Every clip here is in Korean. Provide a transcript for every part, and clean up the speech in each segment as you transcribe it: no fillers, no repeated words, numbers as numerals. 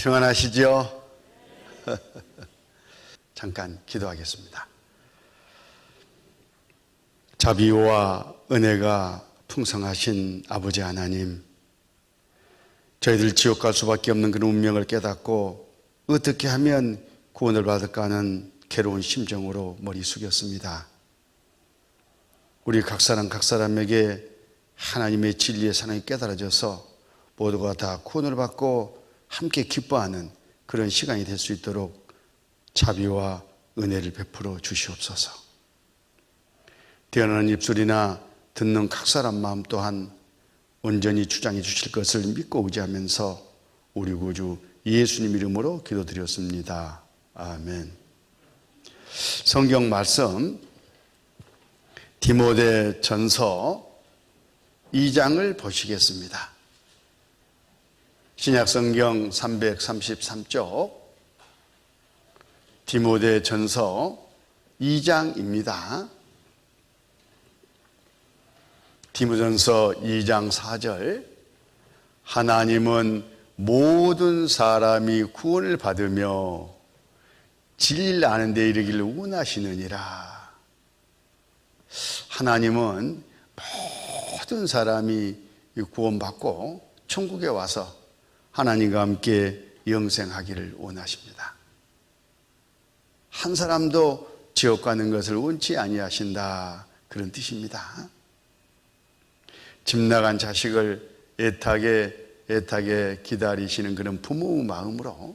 평안하시죠? 잠깐 기도하겠습니다. 자비와 은혜가 풍성하신 아버지 하나님, 저희들 지옥 갈 수밖에 없는 그런 운명을 깨닫고 어떻게 하면 구원을 받을까 하는 괴로운 심정으로 머리 숙였습니다. 우리 각 사람에게 하나님의 진리의 사랑이 깨달아져서 모두가 다 구원을 받고 함께 기뻐하는 그런 시간이 될 수 있도록 자비와 은혜를 베풀어 주시옵소서. 뛰어나는 입술이나 듣는 각 사람 마음 또한 온전히 주장해 주실 것을 믿고 의지하면서 우리 구주 예수님 이름으로 기도드렸습니다. 아멘. 성경 말씀 디모데전서 2장을 보시겠습니다. 신약성경 333쪽 디모데전서 2장입니다. 디모데전서 2장 4절, 하나님은 모든 사람이 구원을 받으며 진리를 아는 데 이르기를 원하시느니라. 하나님은 모든 사람이 구원받고 천국에 와서 하나님과 함께 영생하기를 원하십니다. 한 사람도 지옥 가는 것을 원치 아니하신다, 그런 뜻입니다. 집 나간 자식을 애타게 기다리시는 그런 부모의 마음으로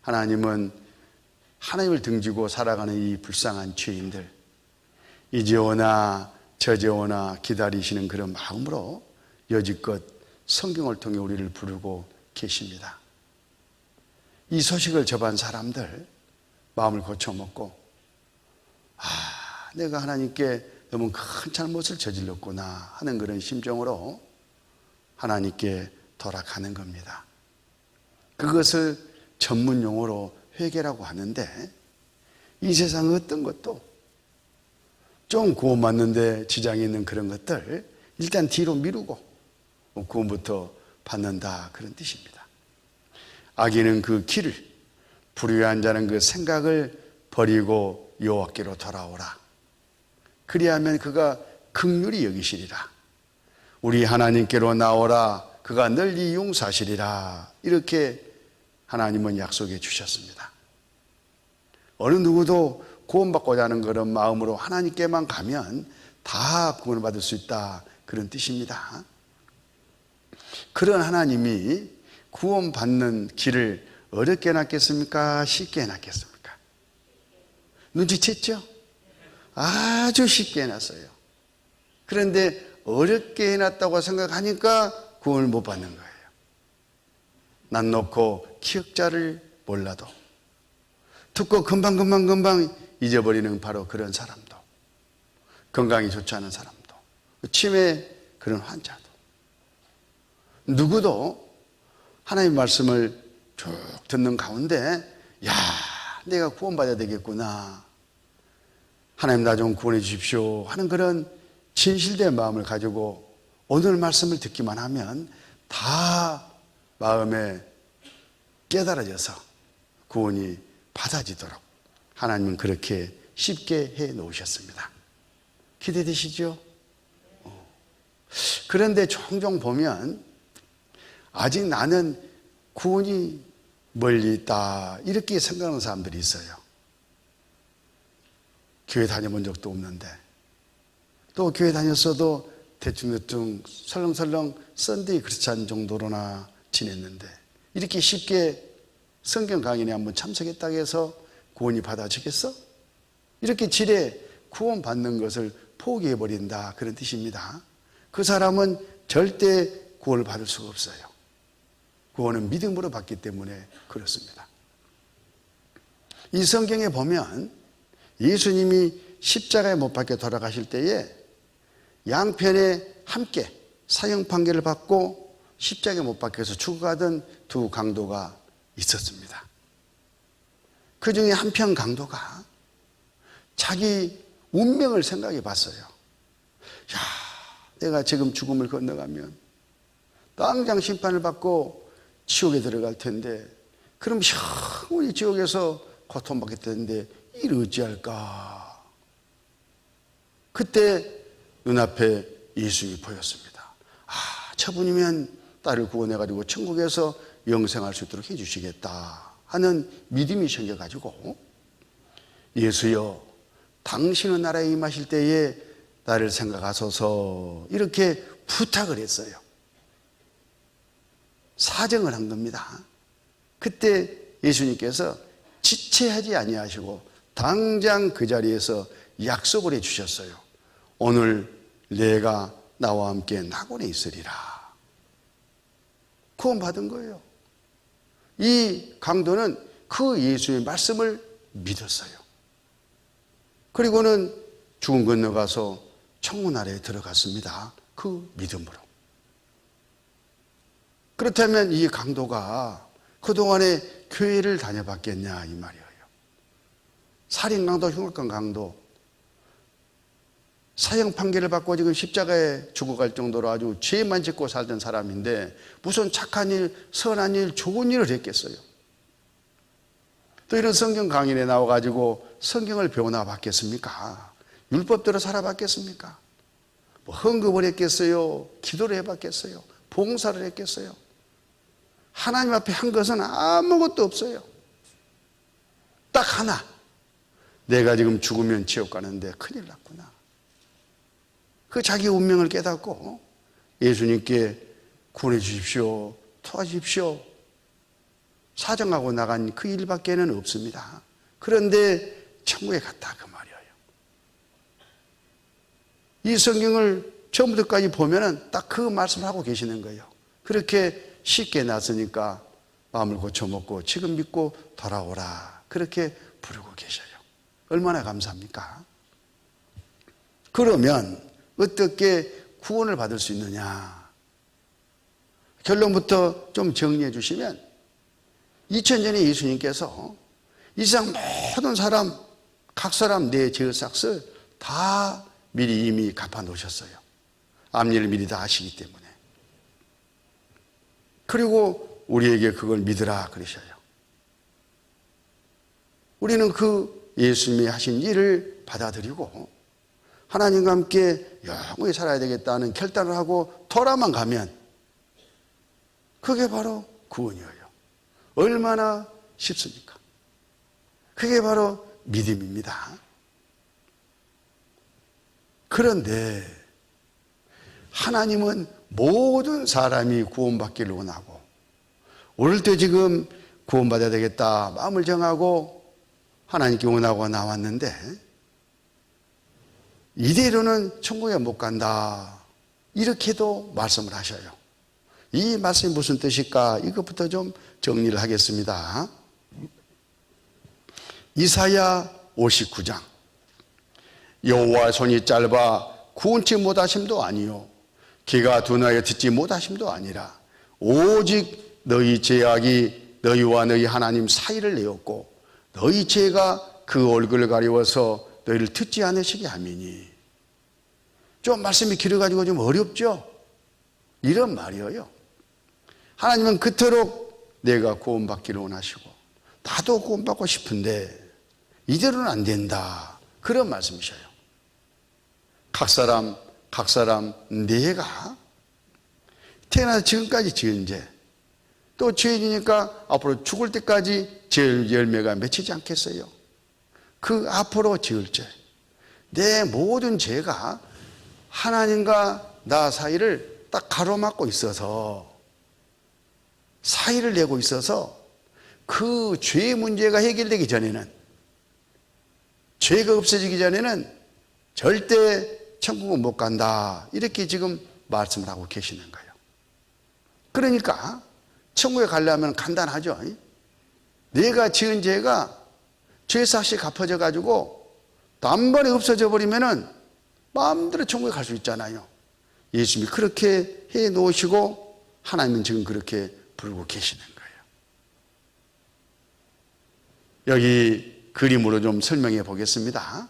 하나님은 하나님을 등지고 살아가는 이 불쌍한 죄인들, 이제 오나 저제 오나 기다리시는 그런 마음으로 여지껏 성경을 통해 우리를 부르고 계십니다. 이 소식을 접한 사람들 마음을 고쳐먹고, 내가 하나님께 너무 큰 잘못을 저질렀구나 하는 그런 심정으로 하나님께 돌아가는 겁니다. 그것을 전문 용어로 회개라고 하는데, 이 세상 어떤 것도 좀 구원받는데 지장이 있는 그런 것들 일단 뒤로 미루고 구원부터 받는다, 그런 뜻입니다. 악인은 그 길을, 불의한 자는 그 생각을 버리고 여호와께로 돌아오라. 그리하면 그가 긍휼히 여기시리라. 우리 하나님께로 나오라. 그가 널리 용서하시리라. 이렇게 하나님은 약속해 주셨습니다. 어느 누구도 구원받고자 하는 그런 마음으로 하나님께만 가면 다 구원을 받을 수 있다, 그런 뜻입니다. 그런 하나님이 구원받는 길을 어렵게 해놨겠습니까? 쉽게 해놨겠습니까? 눈치챘죠? 아주 쉽게 해놨어요. 그런데 어렵게 해놨다고 생각하니까 구원을 못 받는 거예요. 난 놓고 기억자를 몰라도 듣고 금방 잊어버리는 바로 그런 사람도, 건강이 좋지 않은 사람도, 치매 그런 환자도, 누구도 하나님의 말씀을 쭉 듣는 가운데 내가 구원받아야 되겠구나, 하나님 나 좀 구원해 주십시오 하는 그런 진실된 마음을 가지고 오늘 말씀을 듣기만 하면 다 마음에 깨달아져서 구원이 받아지도록 하나님은 그렇게 쉽게 해 놓으셨습니다. 기대되시죠? 그런데 종종 보면 아직 나는 구원이 멀리 있다, 이렇게 생각하는 사람들이 있어요. 교회 다녀본 적도 없는데, 또 교회 다녔어도 대충 설렁설렁 썬데이 크리스찬 정도로나 지냈는데, 이렇게 쉽게 성경 강연에 한번 참석했다고 해서 구원이 받아지겠어? 이렇게 지레 구원받는 것을 포기해버린다, 그런 뜻입니다. 그 사람은 절대 구원을 받을 수가 없어요. 구원은 믿음으로 받기 때문에 그렇습니다. 이 성경에 보면 예수님이 십자가에 못 박혀 돌아가실 때에 양편에 함께 사형 판결을 받고 십자가에 못 박혀서 죽어가던 두 강도가 있었습니다. 그 중에 한편 강도가 자기 운명을 생각해 봤어요. 내가 지금 죽음을 건너가면 당장 심판을 받고 지옥에 들어갈 텐데 그럼 영원히 지옥에서 고통받게 되는데 이를 어찌할까? 그때 눈앞에 예수님이 보였습니다. 저분이면 딸을 구원해가지고 천국에서 영생할 수 있도록 해주시겠다 하는 믿음이 생겨가지고, 예수여 당신의 나라에 임하실 때에 나를 생각하소서, 이렇게 부탁을 했어요. 사정을 한 겁니다. 그때 예수님께서 지체하지 아니하시고 당장 그 자리에서 약속을 해 주셨어요. 오늘 내가 나와 함께 낙원에 있으리라. 구원받은 거예요. 이 강도는 그 예수의 말씀을 믿었어요. 그리고는 죽음 건너가서 천국 나라에 들어갔습니다. 그 믿음으로. 그렇다면 이 강도가 그동안에 교회를 다녀봤겠냐 이 말이에요. 살인 강도, 흉악한 강도, 사형 판결을 받고 지금 십자가에 죽어갈 정도로 아주 죄만 짓고 살던 사람인데 무슨 착한 일, 선한 일, 좋은 일을 했겠어요. 또 이런 성경 강연에 나와가지고 성경을 배우나 봤겠습니까? 율법대로 살아봤겠습니까? 뭐 헌금을 했겠어요? 기도를 해봤겠어요? 봉사를 했겠어요? 하나님 앞에 한 것은 아무것도 없어요. 딱 하나, 내가 지금 죽으면 지옥 가는데 큰일 났구나. 그 자기 운명을 깨닫고 예수님께 구원해 주십시오, 도와주십시오 사정하고 나간 그 일밖에는 없습니다. 그런데 천국에 갔다 그 말이에요. 이 성경을 처음부터까지 보면은 딱 그 말씀을 하고 계시는 거예요. 그렇게 쉽게 났으니까 마음을 고쳐먹고 지금 믿고 돌아오라, 그렇게 부르고 계셔요. 얼마나 감사합니까? 그러면 어떻게 구원을 받을 수 있느냐? 결론부터 좀 정리해 주시면, 2000년에 예수님께서 이 세상 모든 사람, 각 사람 내 죄의 삭을 다 미리 이미 갚아 놓으셨어요. 앞일을 미리 다 아시기 때문에. 그리고 우리에게 그걸 믿으라 그러셔요. 우리는 그 예수님이 하신 일을 받아들이고 하나님과 함께 영원히 살아야 되겠다는 결단을 하고 돌아만 가면 그게 바로 구원이에요. 얼마나 쉽습니까? 그게 바로 믿음입니다. 그런데 하나님은 모든 사람이 구원받기를 원하고, 오늘 때 지금 구원받아야 되겠다 마음을 정하고 하나님께 원하고 나왔는데 이대로는 천국에 못 간다, 이렇게도 말씀을 하셔요. 이 말씀이 무슨 뜻일까? 이것부터 좀 정리를 하겠습니다. 이사야 59장. 여호와의 손이 짧아 구원치 못하심도 아니요 귀가 둔하여 듣지 못하심도 아니라 오직 너희 죄악이 너희와 너희 하나님 사이를 내었고 너희 죄가 그 얼굴을 가리워서 너희를 듣지 않으시게 함이니. 좀 말씀이 길어가지고 좀 어렵죠? 이런 말이에요. 하나님은 그토록 내가 구원받기를 원하시고 나도 구원받고 싶은데 이대로는 안 된다, 그런 말씀이셔요. 각 사람 내가 태어나서 지금까지 지은 죄, 또 죄인이니까 앞으로 죽을 때까지 죄 열매가 맺히지 않겠어요? 그 앞으로 지을 죄, 내 모든 죄가 하나님과 나 사이를 딱 가로막고 있어서, 사이를 내고 있어서 그 죄의 문제가 해결되기 전에는, 죄가 없어지기 전에는 절대 천국은 못 간다, 이렇게 지금 말씀을 하고 계시는 거예요. 그러니까 천국에 가려면 간단하죠. 내가 지은 죄가 죄삭시 갚아져 가지고 단번에 없어져 버리면은 마음대로 천국에 갈 수 있잖아요. 예수님이 그렇게 해 놓으시고 하나님은 지금 그렇게 부르고 계시는 거예요. 여기 그림으로 좀 설명해 보겠습니다.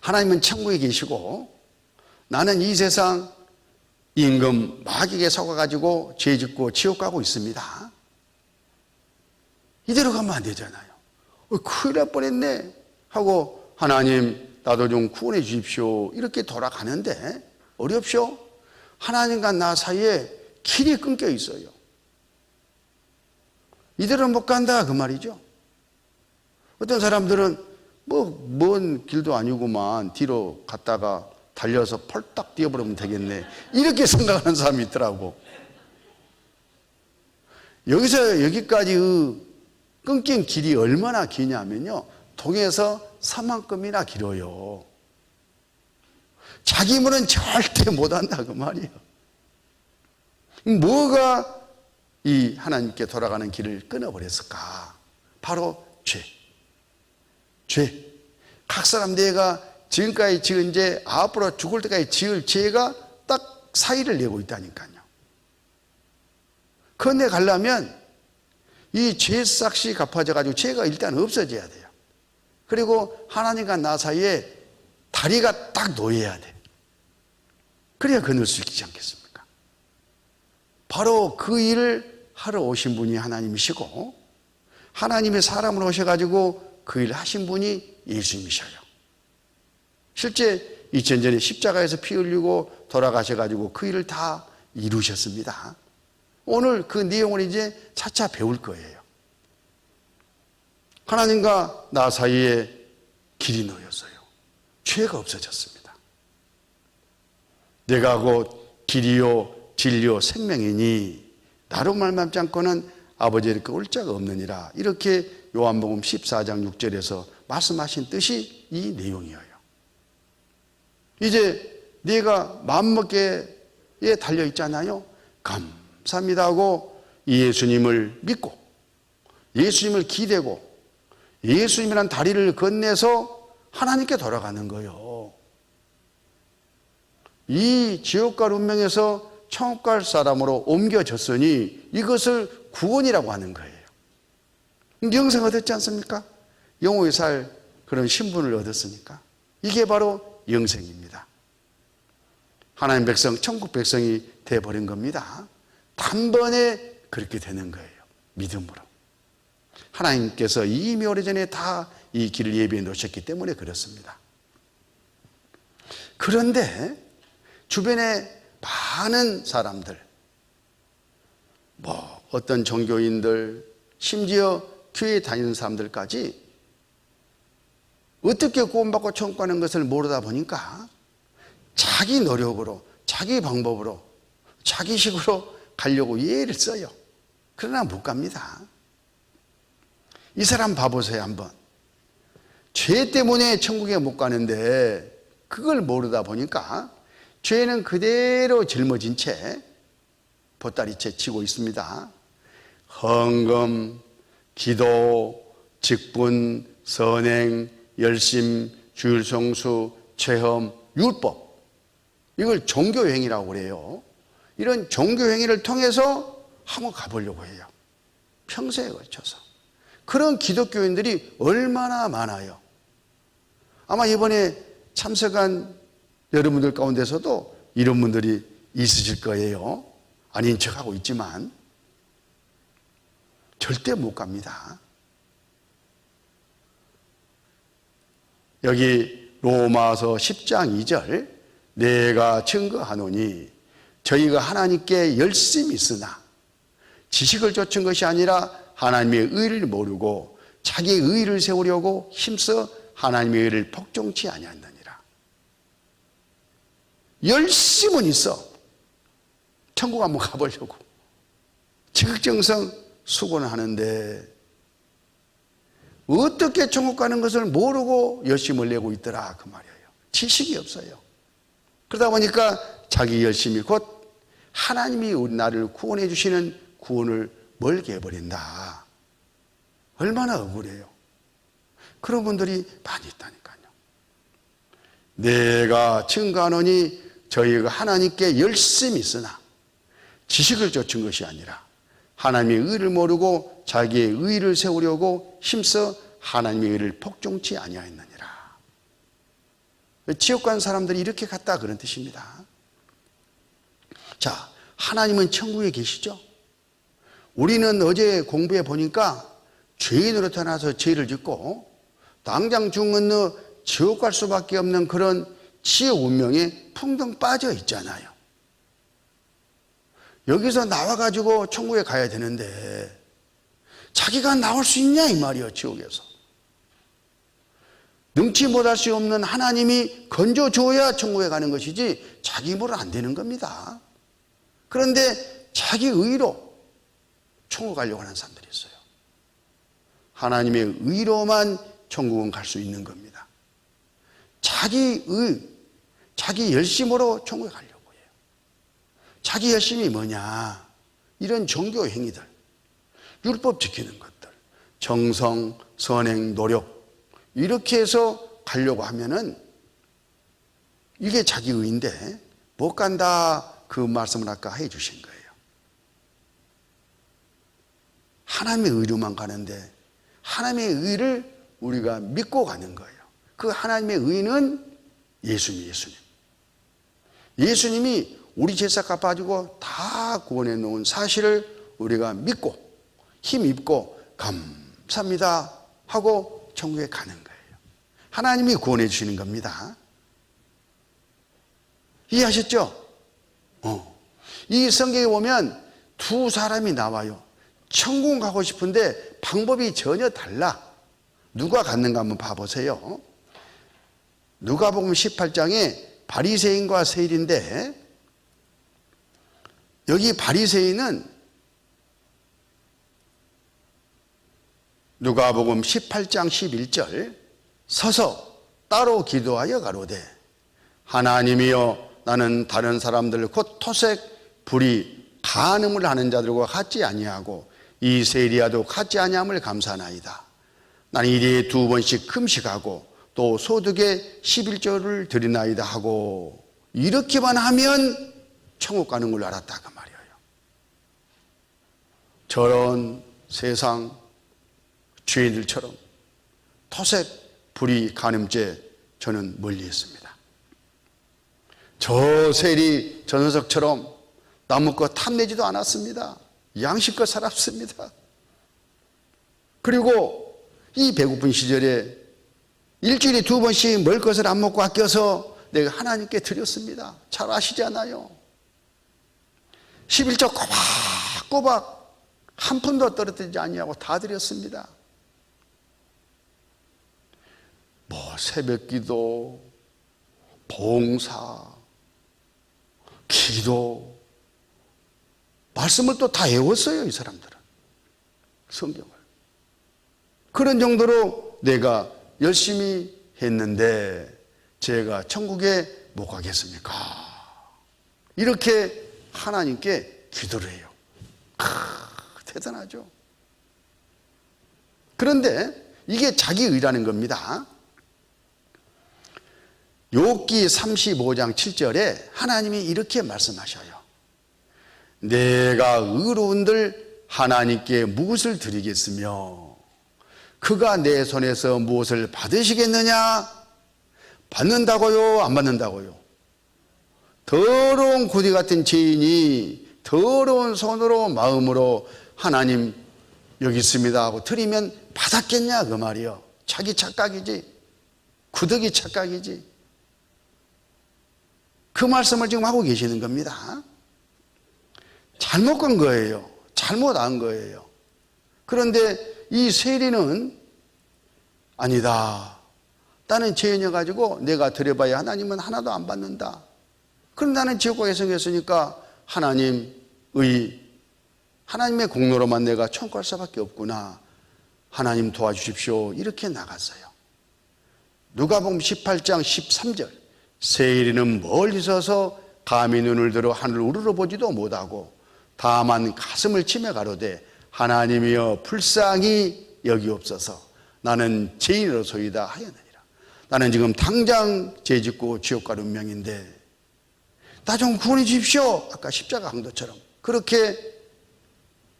하나님은 천국에 계시고 나는 이 세상 임금 마귀에게 속아가지고 죄 짓고 지옥 가고 있습니다. 이대로 가면 안 되잖아요. 큰일 날 뻔했네 하고 하나님 나도 좀 구원해 주십시오 이렇게 돌아가는데 어렵쇼? 하나님과 나 사이에 길이 끊겨 있어요. 이대로 못 간다 그 말이죠. 어떤 사람들은 먼 길도 아니고만 뒤로 갔다가 달려서 펄딱 뛰어버리면 되겠네 이렇게 생각하는 사람이 있더라고. 여기서 여기까지 끊긴 길이 얼마나 기냐면요, 동에서 사만큼이나 길어요. 자기 힘으로는 절대 못한다 그 말이에요. 뭐가 이 하나님께 돌아가는 길을 끊어버렸을까? 바로 죄. 각 사람 내가 지금까지 지은 죄, 앞으로 죽을 때까지 지을 죄가 딱 사이를 내고 있다니까요. 그런데 가려면 이 죄 싹시 갚아져 가지고 죄가 일단 없어져야 돼요. 그리고 하나님과 나 사이에 다리가 딱 놓여야 돼. 그래야 건널 수 있지 않겠습니까? 바로 그 일을 하러 오신 분이 하나님이시고, 하나님의 사람으로 오셔가지고 그 일을 하신 분이 예수님이셔요. 실제 2000년 전에 십자가에서 피 흘리고 돌아가셔가지고 그 일을 다 이루셨습니다. 오늘 그 내용을 이제 차차 배울 거예요. 하나님과 나 사이에 길이 놓였어요. 죄가 없어졌습니다. 내가 곧 길이요 진리요 생명이니 나로 말미암지 않고는 아버지께 올 자가 없느니라. 이렇게 요한복음 14장 6절에서 말씀하신 뜻이 이 내용이에요. 이제 네가 마음먹기에 달려 있잖아요. 감사합니다 하고 예수님을 믿고 예수님을 기대고 예수님이란 다리를 건네서 하나님께 돌아가는 거예요. 이 지옥갈 운명에서 천국갈 사람으로 옮겨졌으니 이것을 구원이라고 하는 거예요. 영생 얻었지 않습니까? 영원히 살 그런 신분을 얻었으니까 이게 바로 영생입니다. 하나님 백성, 천국 백성이 돼버린 겁니다. 단번에 그렇게 되는 거예요. 믿음으로. 하나님께서 이미 오래전에 다 이 길을 예비해 놓으셨기 때문에 그렇습니다. 그런데 주변에 많은 사람들, 어떤 종교인들, 심지어 교회에 다니는 사람들까지 어떻게 구원받고 천국 가는 것을 모르다 보니까 자기 노력으로, 자기 방법으로, 자기식으로 가려고 예를 써요. 그러나 못 갑니다. 이 사람 봐보세요 한번. 죄 때문에 천국에 못 가는데 그걸 모르다 보니까 죄는 그대로 짊어진 채 보따리채 치고 있습니다. 헌금, 기도, 직분, 선행, 열심, 주일성수, 체험, 율법, 이걸 종교행위라고 그래요. 이런 종교행위를 통해서 한번 가보려고 해요. 평생에 걸쳐서. 그런 기독교인들이 얼마나 많아요. 아마 이번에 참석한 여러분들 가운데서도 이런 분들이 있으실 거예요. 아닌 척하고 있지만 절대 못 갑니다. 여기 로마서 10장 2절, 내가 증거하노니 저희가 하나님께 열심히 있으나 지식을 좇은 것이 아니라 하나님의 의를 모르고 자기의 의를 세우려고 힘써 하나님의 의를 복종치 아니하느니라. 열심은 있어. 천국 한번 가보려고 지극정성 수고는 하는데 어떻게 천국 가는 것을 모르고 열심을 내고 있더라 그 말이에요. 지식이 없어요. 그러다 보니까 자기 열심이 곧 하나님이 나를 구원해 주시는 구원을 멀게 해버린다. 얼마나 억울해요. 그런 분들이 많이 있다니까요. 내가 증거하노니 저희가 하나님께 열심히 있으나 지식을 좇은 것이 아니라 하나님의 의를 모르고 자기의 의를 세우려고 힘써 하나님의 의를 복종치 아니하였느니라. 지옥 간 사람들이 이렇게 갔다 그런 뜻입니다. 자, 하나님은 천국에 계시죠? 우리는 어제 공부해 보니까 죄인으로 태어나서 죄를 짓고 당장 죽는 지옥 갈 수밖에 없는 그런 지옥 운명에 풍덩 빠져 있잖아요. 여기서 나와가지고 천국에 가야 되는데 자기가 나올 수 있냐 이 말이에요. 지옥에서 능치 못할 수 없는 하나님이 건져줘야 천국에 가는 것이지 자기 힘으로 안 되는 겁니다. 그런데 자기 의로 천국 가려고 하는 사람들이 있어요. 하나님의 의로만 천국은 갈 수 있는 겁니다. 자기 열심으로 천국에 가려고 해요. 자기 열심이 뭐냐? 이런 종교 행위들, 율법 지키는 것들, 정성, 선행, 노력 이렇게 해서 가려고 하면은 이게 자기 의인데 못 간다 그 말씀을 아까 해 주신 거예요. 하나님의 의로만 가는데 하나님의 의를 우리가 믿고 가는 거예요. 그 하나님의 의는 예수님이 우리 죄값 갚아주고 다 구원해 놓은 사실을 우리가 믿고 힘입고 감사합니다 하고 천국에 가는 거예요. 하나님이 구원해 주시는 겁니다. 이해하셨죠? 이 성경에 보면 두 사람이 나와요. 천국 가고 싶은데 방법이 전혀 달라. 누가 갔는가 한번 봐보세요. 누가복음 18장에 바리새인과 세일인데 여기 바리새인은 누가복음 18장 11절 서서 따로 기도하여 가로되 하나님이여 나는 다른 사람들 곧 토색 불의 간음을 하는 자들과 같지 아니하고 이 세리야도 같지 아니함을 감사하나이다. 나는 일일이 2번씩 금식하고 또 소득의 11조를 드리나이다 하고 이렇게만 하면 천국 가는 걸 알았다 그 말이에요. 저런 세상 죄인들처럼 토색 불의 간음죄 저는 멀리 했습니다. 저 세리 저 녀석처럼 남의 것 탐내지도 않았습니다. 양심껏 살았습니다. 그리고 이 배고픈 시절에 일주일에 2번씩 먹을 것을 안 먹고 아껴서 내가 하나님께 드렸습니다. 잘 아시잖아요. 11조 꼬박꼬박 한 푼도 떨어뜨리지 아니하고 다 드렸습니다. 뭐 새벽기도, 봉사, 기도, 말씀을 또 다 외웠어요. 이 사람들은 성경을. 그런 정도로 내가 열심히 했는데 제가 천국에 못 가겠습니까? 이렇게 하나님께 기도를 해요. 대단하죠. 그런데 이게 자기 의라는 겁니다. 욥기 35장 7절에 하나님이 이렇게 말씀하셔요. 내가 의로운들 하나님께 무엇을 드리겠으며 그가 내 손에서 무엇을 받으시겠느냐? 받는다고요? 안 받는다고요? 더러운 구디 같은 죄인이 더러운 손으로 마음으로 하나님 여기 있습니다 하고 드리면 받았겠냐 그 말이요. 자기 착각이지. 구덕이 착각이지. 그 말씀을 지금 하고 계시는 겁니다. 잘못 간 거예요. 잘못 안 거예요. 그런데 이 세리는 아니다. 나는 죄인이어가지고 내가 드려봐야 하나님은 하나도 안 받는다. 그럼 나는 지옥과에 생겼으니까 하나님의 하나님의 공로로만 내가 천국 갈 수밖에 없구나. 하나님 도와주십시오. 이렇게 나갔어요. 누가복음 18장 13절 세리는 멀리 서서 감히 눈을 들어 하늘을 우러러보지도 못하고 다만 가슴을 치며 가로되 하나님이여 불쌍히 여기옵소서. 나는 죄인으로소이다 하였느니라. 나는 지금 당장 죄짓고 지옥 갈 운명인데 나 좀 구원해 주십시오. 아까 십자가 강도처럼 그렇게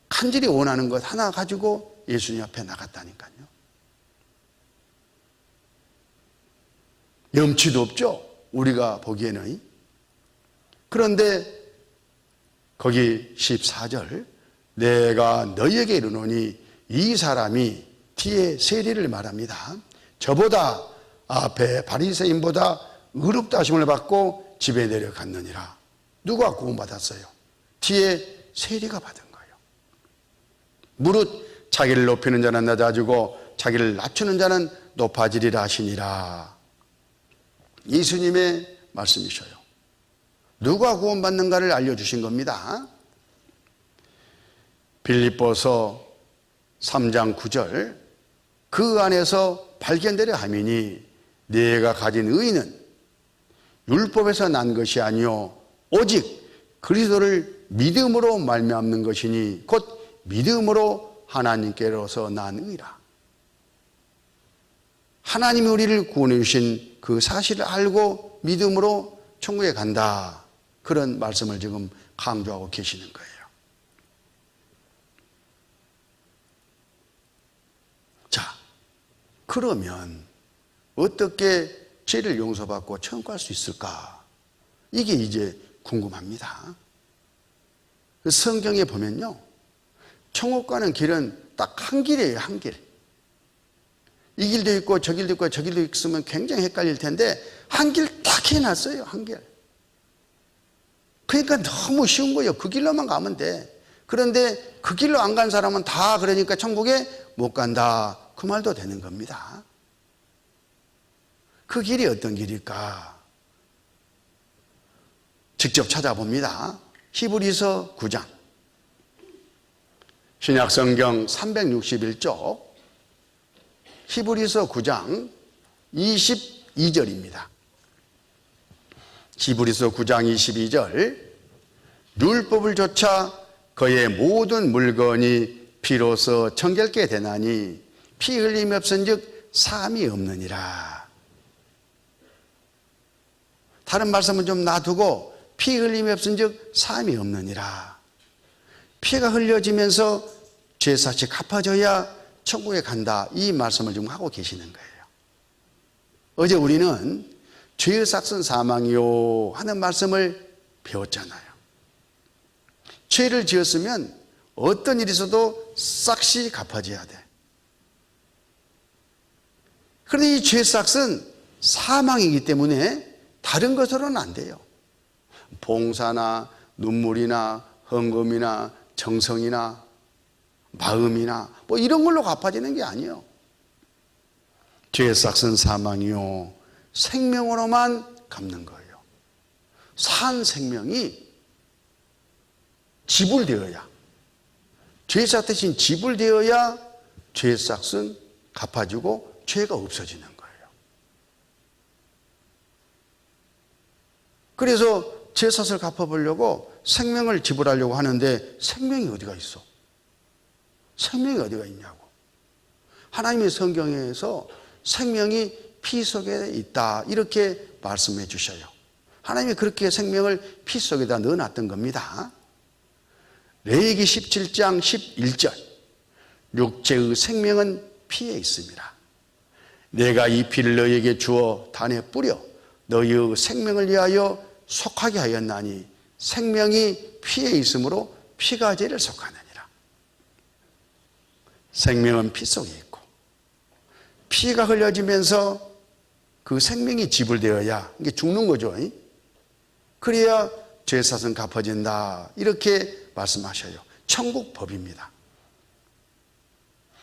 간절히 원하는 것 하나 가지고 예수님 앞에 나갔다니까요. 염치도 없죠. 우리가 보기에는. 그런데 거기 14절 내가 너희에게 이르노니 이 사람이 뒤에 세리를 말합니다. 저보다 앞에 바리새인보다 의롭다 하심을 받고 집에 내려갔느니라. 누가 구원받았어요? 뒤에 세리가 받은 거예요. 무릇 자기를 높이는 자는 낮아지고 자기를 낮추는 자는 높아지리라 하시니라. 예수님의 말씀이셔요. 누가 구원받는가를 알려주신 겁니다. 빌립보서 3장 9절, 그 안에서 발견되려 함이니 네가 가진 의는 율법에서 난 것이 아니요 오직 그리스도를 믿음으로 말미암는 것이니 곧 믿음으로 하나님께로서 난 의라. 하나님이 우리를 구원해 주신 그 사실을 알고 믿음으로 천국에 간다. 그런 말씀을 지금 강조하고 계시는 거예요. 자, 그러면 어떻게 죄를 용서받고 천국 갈 수 있을까? 이게 이제 궁금합니다. 성경에 보면요, 천국 가는 길은 딱 한 길이에요. 한 길. 이 길도 있고 저 길도 있고 저 길도 있으면 굉장히 헷갈릴 텐데 한 길 딱 해놨어요. 한 길. 그러니까 너무 쉬운 거예요. 그 길로만 가면 돼. 그런데 그 길로 안 간 사람은 다 그러니까 천국에 못 간다. 그 말도 되는 겁니다. 그 길이 어떤 길일까? 직접 찾아봅니다. 히브리서 9장. 신약성경 361쪽. 히브리서 9장 22절입니다. 히브리서 9장 22절. 율법을 조차 그의 모든 물건이 피로써 정결케 되나니 피 흘림이 없은즉 사함이 없느니라. 다른 말씀은 좀 놔두고 피 흘림이 없은즉 사함이 없느니라. 피가 흘려지면서 죄사시 갚아져야 천국에 간다. 이 말씀을 지금 하고 계시는 거예요. 어제 우리는 죄의 삭은 사망이요 하는 말씀을 배웠잖아요. 죄를 지었으면 어떤 일이 있어도 싹시 갚아져야 돼. 그런데 이 죄의 삭은 사망이기 때문에 다른 것으로는 안 돼요. 봉사나 눈물이나 헌금이나 정성이나 마음이나 뭐 이런 걸로 갚아지는 게 아니에요. 죄의 삭은 사망이요 생명으로만 갚는 거예요. 산 생명이 지불되어야, 죄의 삭 대신 지불되어야 죄의 삭은 갚아지고 죄가 없어지는 거예요. 그래서 죄의 삭을 갚아보려고 생명을 지불하려고 하는데 생명이 어디가 있어? 생명이 어디가 있냐고. 하나님의 성경에서 생명이 피 속에 있다 이렇게 말씀해 주셔요. 하나님이 그렇게 생명을 피 속에다 넣어놨던 겁니다. 레위기 17장 11절. 육체의 생명은 피에 있습니다. 내가 이 피를 너희에게 주어 단에 뿌려 너희의 생명을 위하여 속하게 하였나니 생명이 피에 있으므로 피가 죄를 속하느니라. 생명은 피 속에 있고 피가 흘려지면서 그 생명이 지불되어야 이게 죽는 거죠. 그래야 죄사은 갚아진다 이렇게 말씀하셔요. 천국 법입니다.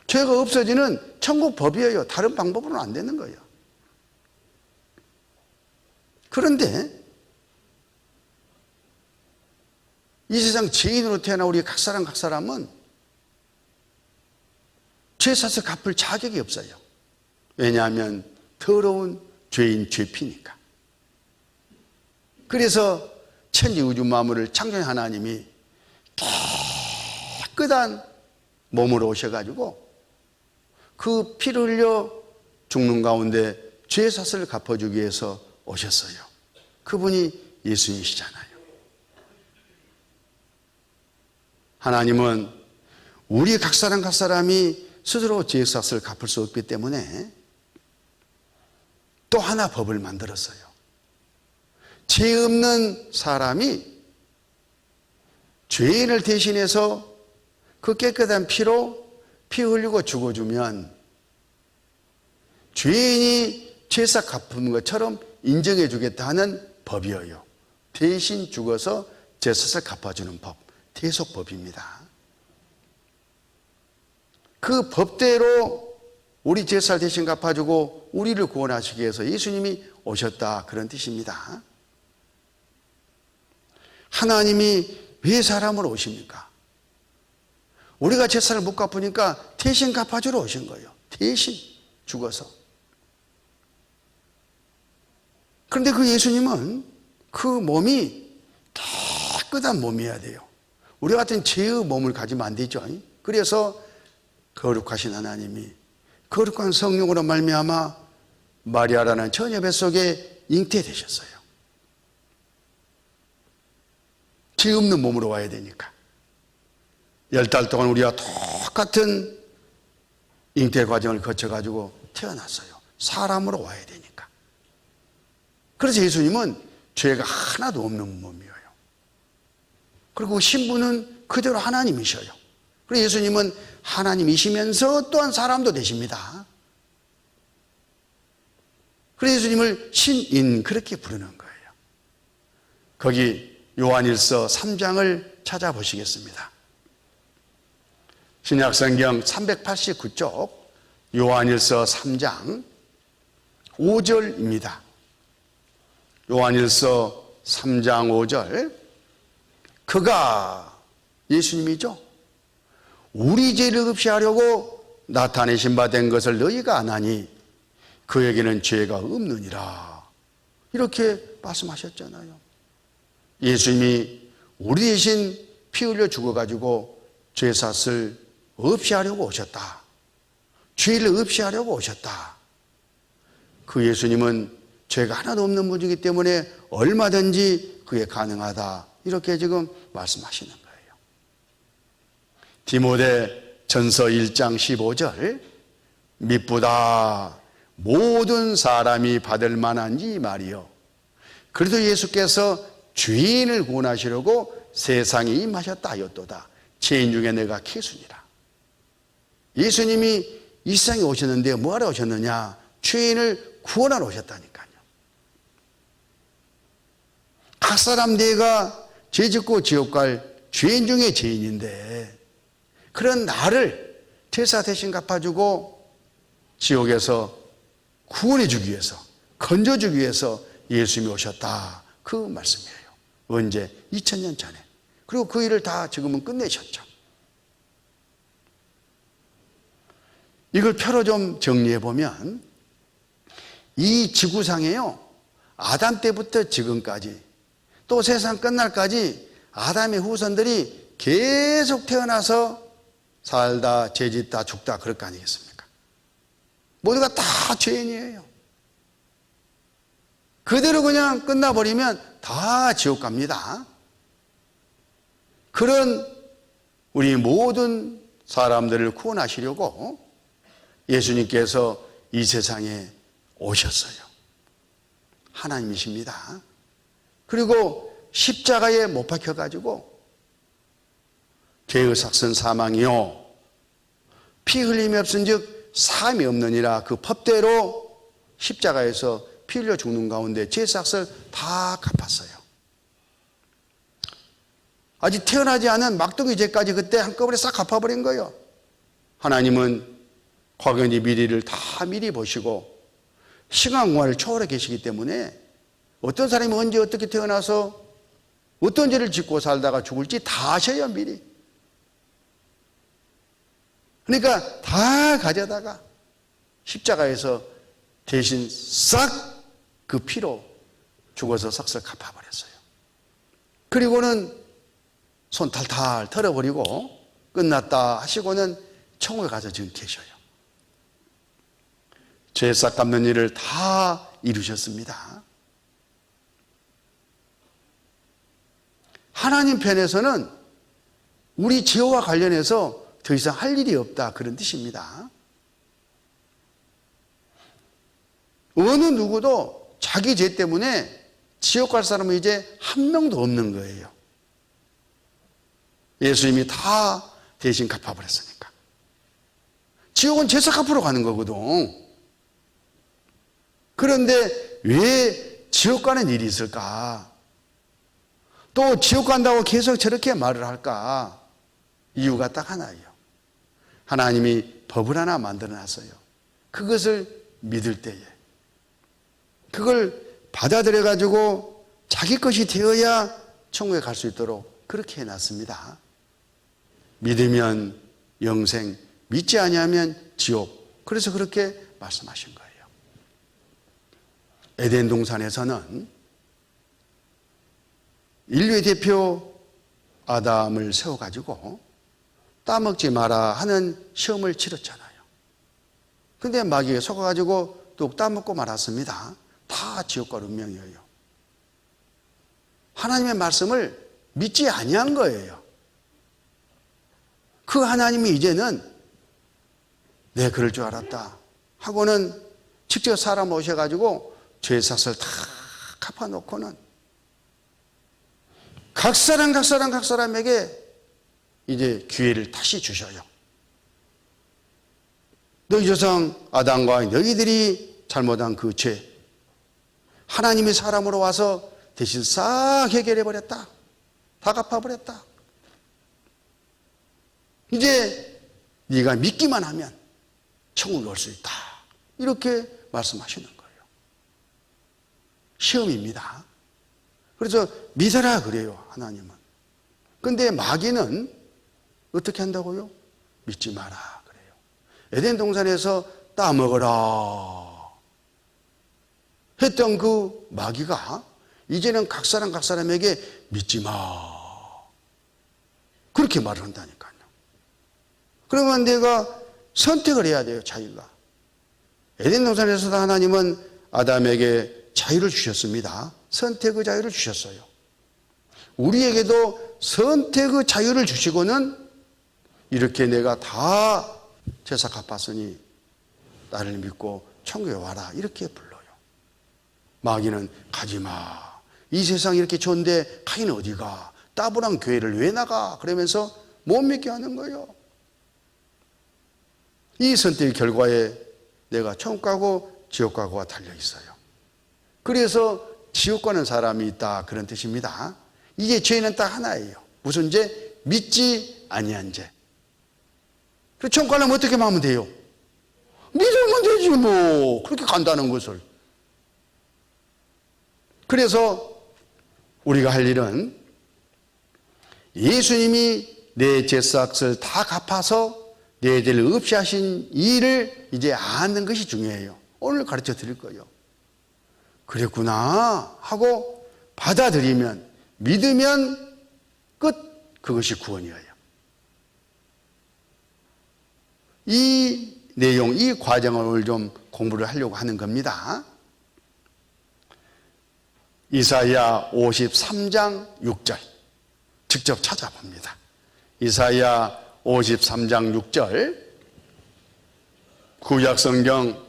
죄가 없어지는 천국 법이에요. 다른 방법으로는 안 되는 거예요. 그런데 이 세상 죄인으로 태어난 우리 각 사람은 죄사을 갚을 자격이 없어요. 왜냐하면 더러운 죄인 죄피니까. 그래서 천지 우주 만물을 창조한 하나님이 깨끗한 몸으로 오셔가지고 그 피를 흘려 죽는 가운데 죄사을 갚아주기 위해서 오셨어요. 그분이 예수님이시잖아요. 하나님은 우리 각 사람이 스스로 죄사을 갚을 수 없기 때문에 또 하나 법을 만들었어요. 죄 없는 사람이 죄인을 대신해서 그 깨끗한 피로 피 흘리고 죽어주면 죄인이 제사 갚은 것처럼 인정해 주겠다 하는 법이에요. 대신 죽어서 제사를 갚아주는 법, 대속법입니다. 그 법대로 우리 제사를 대신 갚아주고 우리를 구원하시기 위해서 예수님이 오셨다, 그런 뜻입니다. 하나님이 왜 사람으로 오십니까? 우리가 제사를 못 갚으니까 대신 갚아주러 오신 거예요. 대신 죽어서. 그런데 그 예수님은 그 몸이 깨끗한 몸이어야 돼요. 우리 같은 죄의 몸을 가지면 안 되죠. 그래서 거룩하신 하나님이 거룩한 성령으로 말미암아 마리아라는 처녀 뱃속에 잉태되셨어요. 죄 없는 몸으로 와야 되니까. 10달 동안 우리와 똑같은 잉태 과정을 거쳐가지고 태어났어요. 사람으로 와야 되니까. 그래서 예수님은 죄가 하나도 없는 몸이에요. 그리고 신부는 그대로 하나님이셔요. 그리고 예수님은 하나님이시면서 또한 사람도 되십니다. 그래서 예수님을 신인, 그렇게 부르는 거예요. 거기 요한일서 3장을 찾아보시겠습니다. 신약성경 389쪽 요한일서 3장 5절입니다. 요한일서 3장 5절. 그가, 예수님이죠, 우리 죄를 없이하려고 나타내신 바 된 것을 너희가 아나니 그에게는 죄가 없느니라, 이렇게 말씀하셨잖아요. 예수님이 우리 대신 피 흘려 죽어가지고 죄사슬 없이 하려고 오셨다. 죄를 없이 하려고 오셨다. 그 예수님은 죄가 하나도 없는 분이기 때문에 얼마든지 그게 가능하다, 이렇게 지금 말씀하시는 거예요. 디모데 전서 1장 15절. 미쁘다 모든 사람이 받을 만한지 말이요. 그래도 예수께서 죄인을 구원하시려고 세상에 임하셨다 하였도다. 죄인 중에 내가 키순이라. 예수님이 이 세상에 오셨는데 뭐하러 오셨느냐? 죄인을 구원하러 오셨다니까요. 각 사람 내가 죄 짓고 지옥 갈 죄인 중에 죄인인데, 그런 나를 제사 대신 갚아주고 지옥에서 구원해주기 위해서, 건져주기 위해서 예수님이 오셨다, 그 말씀이에요. 언제? 2000년 전에. 그리고 그 일을 다 지금은 끝내셨죠. 이걸 표로 좀 정리해 보면, 이 지구상에요, 아담 때부터 지금까지 또 세상 끝날까지 아담의 후손들이 계속 태어나서 살다 죄짓다 죽다, 그럴 거 아니겠습니까? 모두가 다 죄인이에요. 그대로 그냥 끝나버리면 다 지옥 갑니다. 그런 우리 모든 사람들을 구원하시려고 예수님께서 이 세상에 오셨어요. 하나님이십니다. 그리고 십자가에 못 박혀가지고 죄의 삭선 사망이요 피 흘림이 없은즉 사함이 없느니라, 그 법대로 십자가에서 피 흘려 죽는 가운데 죄의 삭을 다 갚았어요. 아직 태어나지 않은 막둥이 죄까지 그때 한꺼번에 싹 갚아버린 거예요. 하나님은 과거의 미래를 다 미리 보시고 시간 공간을 초월해 계시기 때문에 어떤 사람이 언제 어떻게 태어나서 어떤 죄를 짓고 살다가 죽을지 다 아셔요, 미리. 그러니까 다 가져다가 십자가에서 대신 싹 그 피로 죽어서 삭슬 갚아버렸어요. 그리고는 손 탈탈 털어버리고 끝났다 하시고는 천국에 가서 지금 계셔요. 죄싹 갚는 일을 다 이루셨습니다. 하나님 편에서는 우리 죄와 관련해서 더 이상 할 일이 없다, 그런 뜻입니다. 어느 누구도 자기 죄 때문에 지옥 갈 사람은 이제 한 명도 없는 거예요. 예수님이 다 대신 갚아버렸으니까. 지옥은 죄사 갚으러 가는 거거든. 그런데 왜 지옥 가는 일이 있을까? 또 지옥 간다고 계속 저렇게 말을 할까? 이유가 딱 하나예요. 하나님이 법을 하나 만들어 놨어요. 그것을 믿을 때에 그걸 받아들여 가지고 자기 것이 되어야 천국에 갈 수 있도록 그렇게 해놨습니다. 믿으면 영생, 믿지 아니하면 지옥. 그래서 그렇게 말씀하신 거예요. 에덴 동산에서는 인류의 대표 아담을 세워가지고 따먹지 마라 하는 시험을 치렀잖아요. 근데 마귀에 속아가지고 뚝 따먹고 말았습니다. 다 지옥과 운명이에요. 하나님의 말씀을 믿지 아니한 거예요. 그 하나님이 이제는 내 그럴 줄 알았다 하고는 직접 사람 오셔가지고 죄의 삭을 다 갚아놓고는 각 사람에게 이제 기회를 다시 주셔요. 너희 조상 아담과 너희들이 잘못한 그 죄, 하나님이 사람으로 와서 대신 싹 해결해버렸다. 다 갚아버렸다. 이제 네가 믿기만 하면 천국에 올 수 있다. 이렇게 말씀하시는 거예요. 시험입니다. 그래서 믿어라 그래요, 하나님은. 근데 마귀는 어떻게 한다고요? 믿지 마라 그래요. 에덴 동산에서 따먹어라 했던 그 마귀가 이제는 각 사람에게 믿지 마 그렇게 말을 한다니까요. 그러면 내가 선택을 해야 돼요, 자기가. 에덴 동산에서도 하나님은 아담에게 자유를 주셨습니다. 선택의 자유를 주셨어요. 우리에게도 선택의 자유를 주시고는 이렇게 내가 다 제사 갚았으니 나를 믿고 천국에 와라 이렇게 불러요. 마귀는 가지마. 이 세상이 이렇게 좋은데 가인 어디가? 따분한 교회를 왜 나가? 그러면서 못 믿게 하는 거예요. 이 선택의 결과에 내가 천국 가고 지옥 가고가 달려 있어요. 그래서 지옥 가는 사람이 있다 그런 뜻입니다. 이게 죄는 딱 하나예요. 무슨 죄? 믿지 아니한 죄. 그래서 천국 가려면 어떻게 하면 돼요? 믿으면 되지 뭐. 그렇게 간다는 것을. 그래서 우리가 할 일은 예수님이 내 죄값을 다 갚아서 내 죄를 없이 하신 일을 이제 아는 것이 중요해요. 오늘 가르쳐 드릴 거예요. 그랬구나 하고 받아들이면, 믿으면 끝. 그것이 구원이에요. 이 내용, 이 과정을 오늘 좀 공부를 하려고 하는 겁니다. 이사야 53장 6절 직접 찾아봅니다. 이사야 53장 6절 구약성경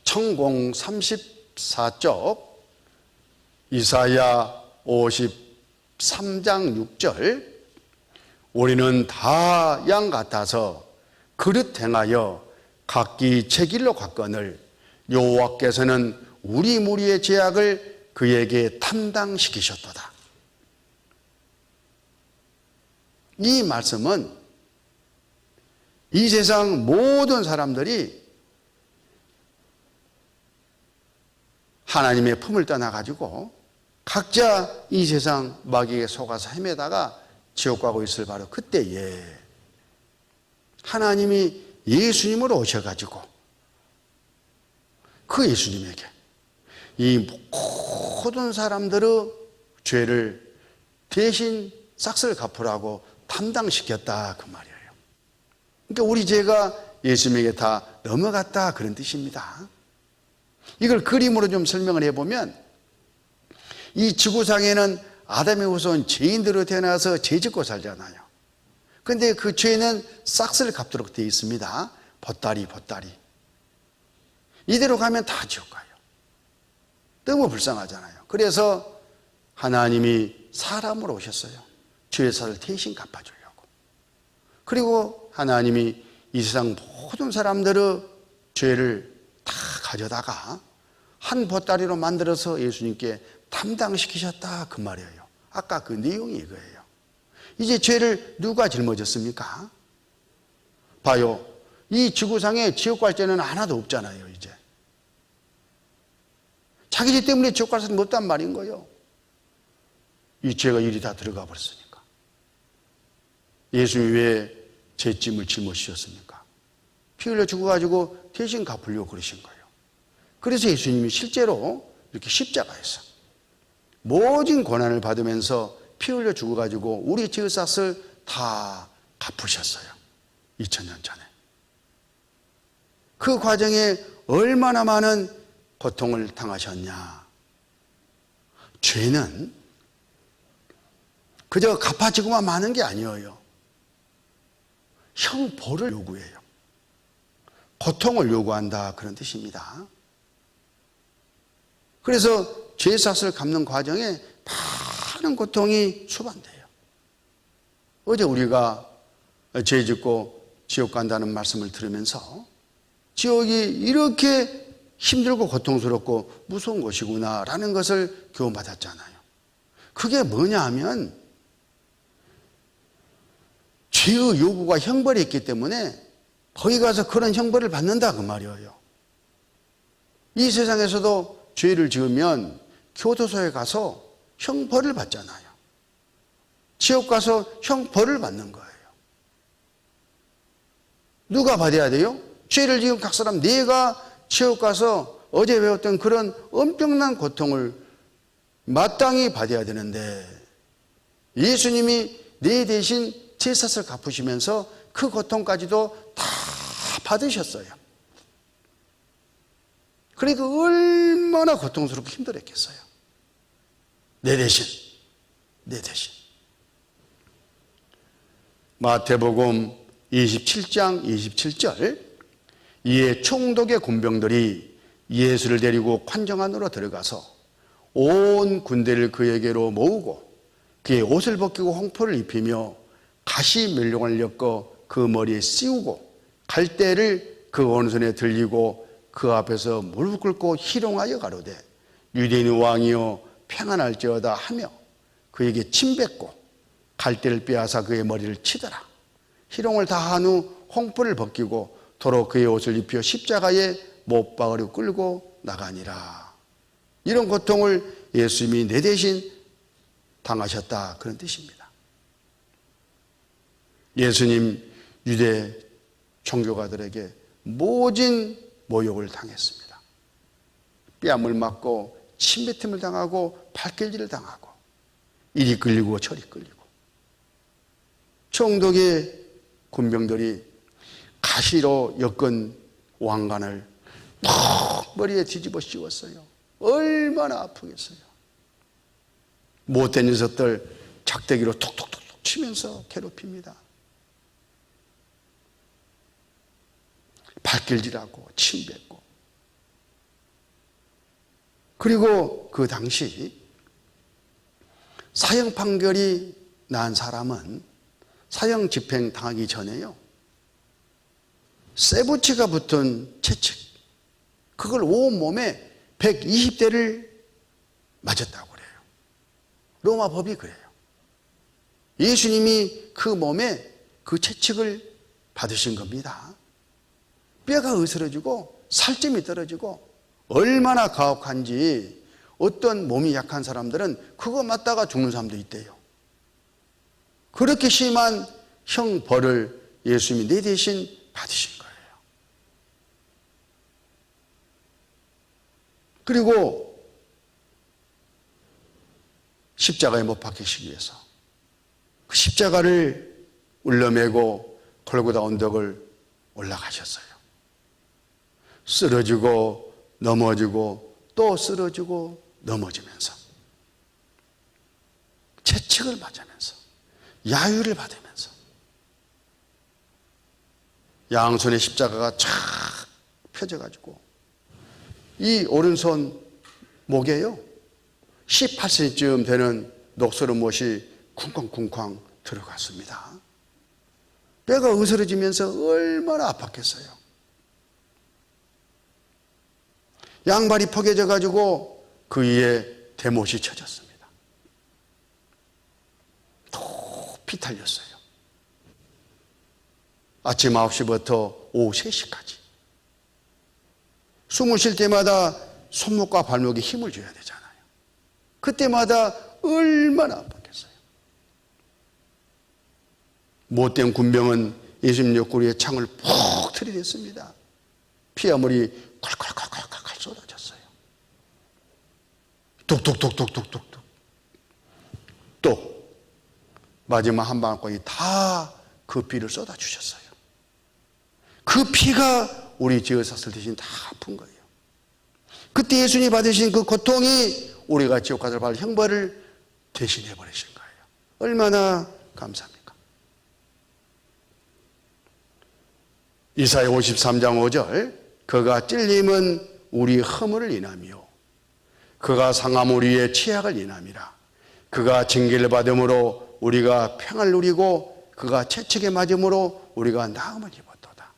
천공 34쪽 이사야 53장 6절 우리는 다 양 같아서 그릇 행하여 각기 제 길로 갔거늘 여호와께서는 우리 무리의 죄악을 그에게 담당시키셨도다. 이 말씀은 이 세상 모든 사람들이 하나님의 품을 떠나가지고 각자 이 세상 마귀에 속아서 헤매다가 지옥 가고 있을 바로 그때에 하나님이 예수님으로 오셔가지고 그 예수님에게 이 모든 사람들의 죄를 대신 싹쓸 갚으라고 담당시켰다 그 말이에요. 그러니까 우리 죄가 예수님에게 다 넘어갔다 그런 뜻입니다. 이걸 그림으로 좀 설명을 해보면 이 지구상에는 아담의 후손 죄인들로 태어나서 죄 짓고 살잖아요. 그런데 그 죄는 싹쓸 갚도록 되어 있습니다. 보따리 이대로 가면 다 지옥 가요. 너무 불쌍하잖아요. 그래서 하나님이 사람으로 오셨어요. 죄의 사를 대신 갚아주려고. 그리고 하나님이 이 세상 모든 사람들의 죄를 다 가져다가 한 보따리로 만들어서 예수님께 담당시키셨다 그 말이에요. 아까 그 내용이 이거예요. 이제 죄를 누가 짊어졌습니까? 봐요. 이 지구상에 지옥 갈 죄는 하나도 없잖아요. 이제 자기 죄 때문에 지옥 갈 사람이 없단 말인 거예요. 이 죄가 일이 다 들어가 버렸으니까. 예수님이 왜 제 짐을 짊어지셨습니까? 피 흘려 죽어가지고 대신 갚으려고 그러신 거예요. 그래서 예수님이 실제로 이렇게 십자가에서 모진 고난을 받으면서 피 흘려 죽어가지고 우리 죄값을 다 갚으셨어요. 2000년 전에. 그 과정에 얼마나 많은 고통을 당하셨냐. 죄는 그저 갚아지고만 마는 게 아니에요. 형벌을 요구해요. 고통을 요구한다 그런 뜻입니다. 그래서 죄값을 갚는 과정에 많은 고통이 수반돼요. 어제 우리가 죄 짓고 지옥 간다는 말씀을 들으면서 지옥이 이렇게 힘들고 고통스럽고 무서운 곳이구나 라는 것을 교훈받았잖아요. 그게 뭐냐 하면 죄의 요구가 형벌이 있기 때문에 거기 가서 그런 형벌을 받는다 그 말이에요. 이 세상에서도 죄를 지으면 교도소에 가서 형벌을 받잖아요. 지옥 가서 형벌을 받는 거예요. 누가 받아야 돼요? 죄를 지은 각 사람 내가 지옥 가서 어제 배웠던 그런 엄청난 고통을 마땅히 받아야 되는데 예수님이 내 대신 제사를 갚으시면서 그 고통까지도 다 받으셨어요. 그러니까 얼마나 고통스럽고 힘들었겠어요. 내 대신. 마태복음 27장 27절 이에 총독의 군병들이 예수를 데리고 관정 안으로 들어가서 온 군대를 그에게로 모으고 그의 옷을 벗기고 홍포를 입히며 가시 멜령을 엮어 그 머리에 씌우고 갈대를 그 오른손에 들리고 그 앞에서 무릎 꿇고 희롱하여 가로되 유대인의 왕이여 평안할지어다 하며 그에게 침뱉고 갈대를 빼앗아 그의 머리를 치더라. 희롱을 다한 후 홍포를 벗기고 도로 그의 옷을 입혀 십자가에 못 박으려 끌고 나가니라. 이런 고통을 예수님이 내 대신 당하셨다 그런 뜻입니다. 예수님 유대 종교가들에게 모진 모욕을 당했습니다. 뺨을 맞고 침뱉음을 당하고 발길질을 당하고 이리 끌리고 저리 끌리고 총독의 군병들이 가시로 엮은 왕관을 푹 머리에 뒤집어 씌웠어요. 얼마나 아프겠어요. 못된 녀석들 작대기로 톡톡톡 치면서 괴롭힙니다. 발길질하고 침뱉고. 그리고 그 당시 사형 판결이 난 사람은 사형 집행 당하기 전에요, 쇠붙이가 붙은 채찍, 그걸 온몸에 120대를 맞았다고 그래요. 로마 법이 그래요. 예수님이 그 몸에 그 채찍을 받으신 겁니다. 뼈가 으스러지고 살점이 떨어지고 얼마나 가혹한지 어떤 몸이 약한 사람들은 그거 맞다가 죽는 사람도 있대요. 그렇게 심한 형벌을 예수님이 내 대신 받으신 거예요. 그리고 십자가에 못 박히시기 위해서 그 십자가를 울려매고 골고다 언덕을 올라가셨어요. 쓰러지고 넘어지고 또 쓰러지고 넘어지면서 채찍을 맞으면서 야유를 받으면서 양손에 십자가가 쫙 펴져가지고 이 오른손 목에요 18cm쯤 되는 녹슬은 못이 쿵쾅쿵쾅 들어갔습니다. 뼈가 으스러지면서 얼마나 아팠겠어요. 양발이 포개져 가지고 그 위에 대못이 쳐졌습니다. 높이 달렸어요. 아침 9시부터 오후 3시까지. 숨을 쉴 때마다 손목과 발목에 힘을 줘야 되잖아요. 그때마다 얼마나 아팠겠어요. 못된 군병은 예수님 옆구리에 창을 푹 들이댔습니다. 피아물이 콸콸콸콸콸 쏟아졌어요. 뚝뚝뚝뚝뚝뚝뚝. 또 마지막 한 방울까지 다 그 피를 쏟아주셨어요. 그 피가 우리 죄의 삭을 대신 다 아픈 거예요. 그때 예수님이 받으신 그 고통이 우리가 지옥가서 받을 형벌을 대신해 버리신 거예요. 얼마나 감사합니까? 이사야 53장 5절, 그가 찔림은 우리 허물을 인하며 그가 상함 우리의 취약을 인함이라. 그가 징계를 받음으로 우리가 평안을 누리고 그가 채찍에 맞음으로 우리가 나음을 입었도다.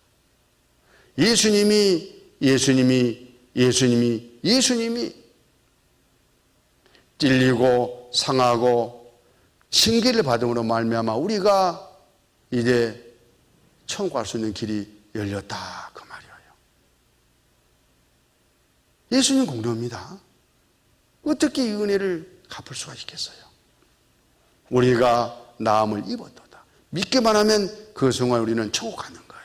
예수님이 찔리고 상하고 징계를 받음으로 말미암아 우리가 이제 천국 갈 수 있는 길이 열렸다, 그 말이에요. 예수님 공로입니다. 어떻게 이 은혜를 갚을 수가 있겠어요? 우리가 나음을 입었도다. 믿기만 하면 그 순간 우리는 천국 가는 거예요.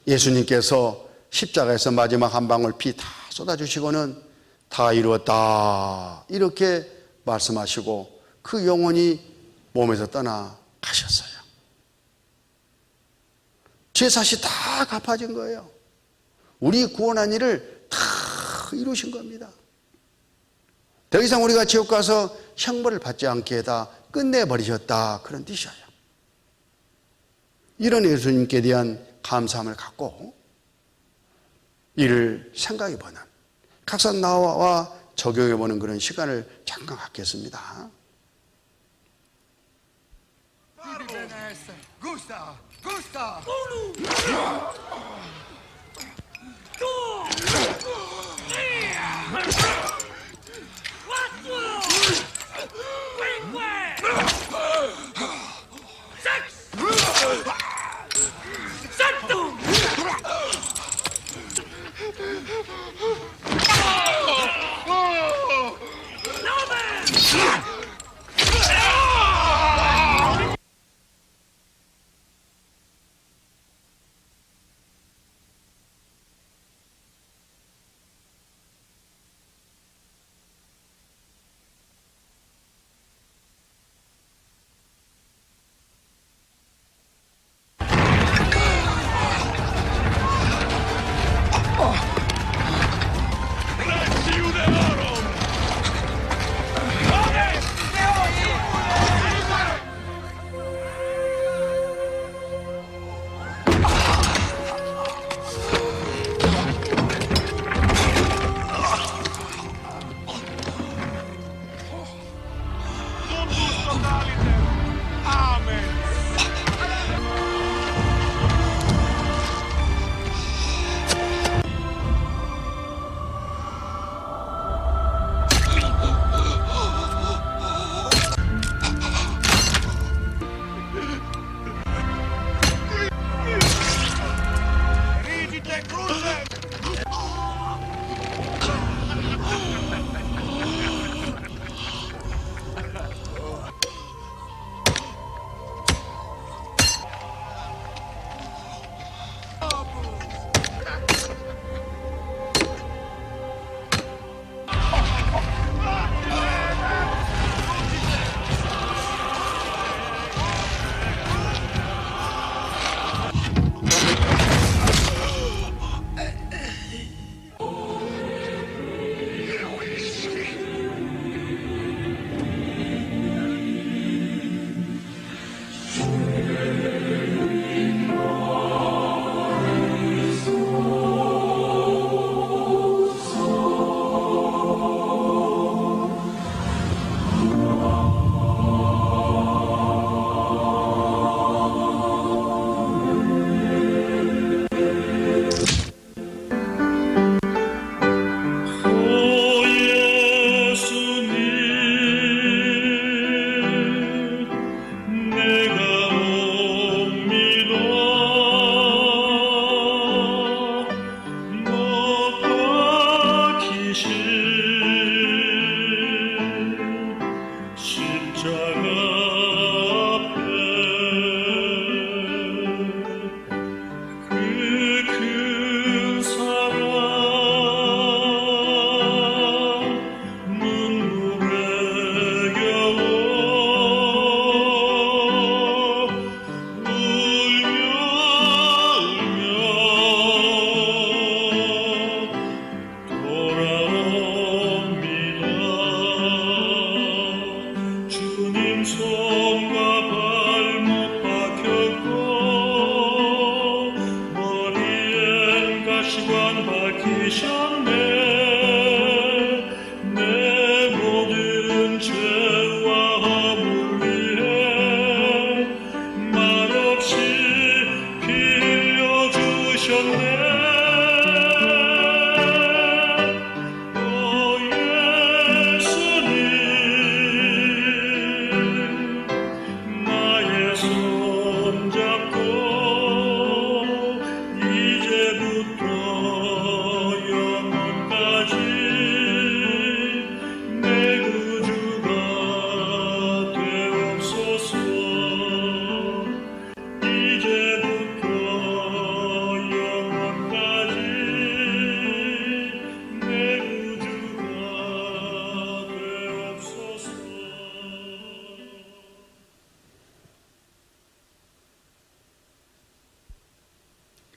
예수님께서 십자가에서 마지막 한 방울 피 다 쏟아주시고는 다 이루었다 이렇게 말씀하시고 그 영혼이 몸에서 떠나 가셨어요. 죄사시 다 갚아진 거예요. 우리 구원한 일을 다 이루신 겁니다. 더 이상 우리가 지옥 가서 형벌을 받지 않게 다 끝내버리셨다, 그런 뜻이에요. 이런 예수님께 대한 감사함을 갖고 이를 생각해보는, 각자 나와 적용해보는 그런 시간을 잠깐 갖겠습니다.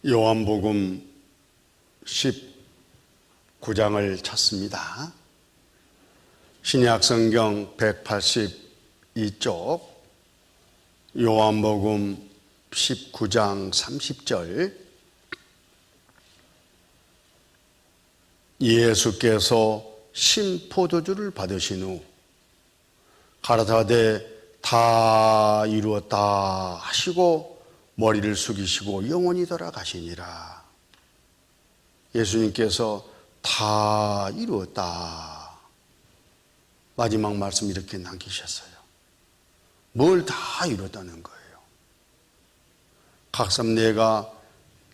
요한복음 19장을 찾습니다. 신약 성경 182쪽 요한복음 19장 30절 예수께서 신포도주를 받으신 후 가라사대 다 이루었다 하시고 머리를 숙이시고 영원히 돌아가시니라. 예수님께서 다 이루었다. 마지막 말씀 이렇게 남기셨어요. 뭘 다 이뤘다는 거예요. 각삼 내가